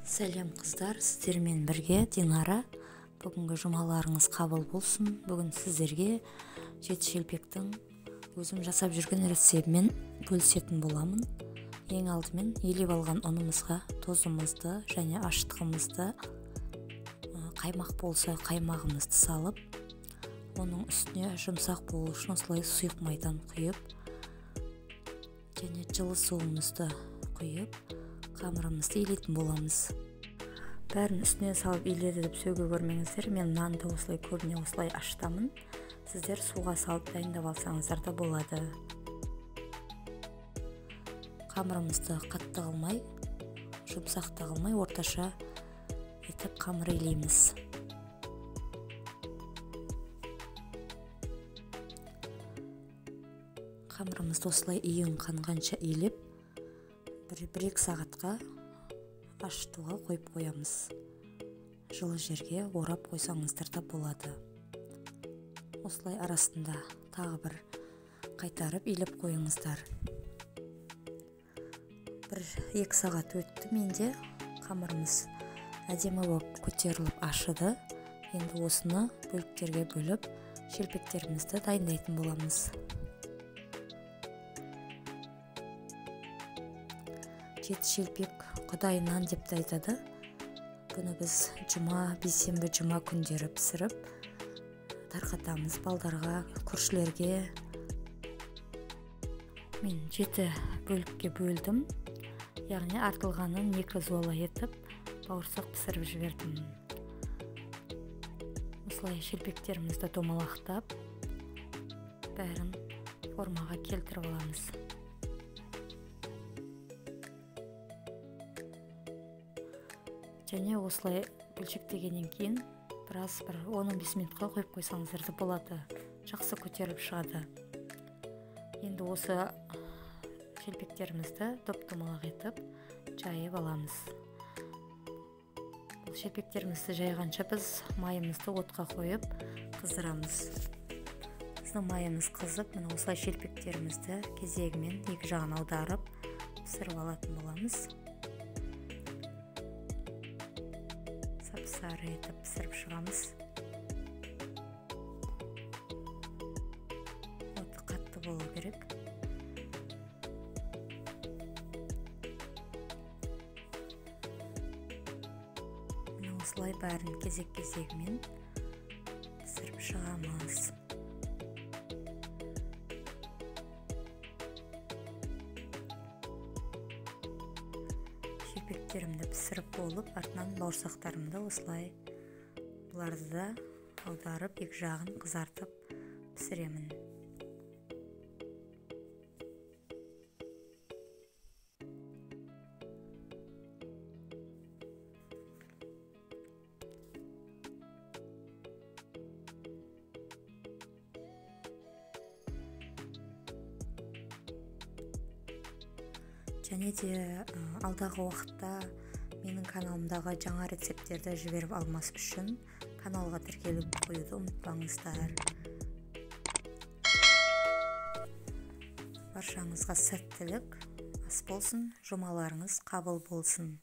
Сәлем қыздар, сіздермен бірге Динара. Бүгінгі жұмаларыңыз қабыл болсын. Бүгін сіздерге жеті шелпектің өзім жасап жүрген рецептімен бөлісетін боламын. Ең алдымен елеп алған ұнымызға тозымызды және ашытқымызды, қаймақ болса қаймағымызды салып, оның үстіне жұмсақ болу үшін осылай сұйық майдан құйып, және жылы суымызды құйып, қамырымызды илейтін боламыз. Бәрін үстіне салып иледі деп сөйге көрмеңіздер. Мен нанды осылай көбіне осылай ашытамын. Сіздер суға салып дайындап алсаңыздар да болады. Қамырымызды қатты қылмай, жұмсақ та қылмай, орташа етіп қамыр илейміз. Қамырымызды осылай иін қанғанша илеп, 1-2 сағатқа ашытуға қойып қоямыз. Жылы жерге орап қойсаңыздар да болады. Осылай арасында тағы бір қайтарып илеп қойыңыздар. 1-2 сағат өтті, менде қамырымыз әдемі болып көтеріліп ашыды. Енді осыны бөліктерге бөліп, шелпектерімізді дайындайтын боламыз. Жеті шелпек Құдай нан деп те айтады. Бұны біз бейсенбі жұма күндері пісіріп тарқатамыз балдарға, көршілерге. Мен 7 бөлікке бөлдім. Яғни артылғанын 2 зола етіп, бауырсақ пісіріп жібердім. Осылай шелпектерімізді домалақтап, бәрін формаға келтіріп аламыз. Және осылай бөлшектегеннен кейін біраз 15 минутқа қойып қойсаңыздар да болады. Жақсы көтеріліп шығады. Енді осы шелпектерімізді доп-домалақ етіп жайып аламыз. Бұл шелпектерімізді жайғанша біз майымызды отқа қойып қыздырамыз. Біздің майымыз қызып, мына осылай шелпектерімізді кезегімен екі жағын аударып пісіріп алатын боламыз. Сары етіп пісіріп шығамыз. Оты қатты болу керек. Мына осылай бәрін кезек-кезегімен пісіріп шығамыз. Шелпектерімді пісіріп болып, артынан бауырсақтарымды осылай бұларды да аударып, екі жағын қызартып пісіремін. Және де алдағы уақытта менің каналымдағы жаңа рецепттерді жіберіп алмас үшін каналға тіркеліп қоюды ұмытпаңыздар. Баршаңызға сәттілік, ас болсын, жұмаларыңыз қабыл болсын.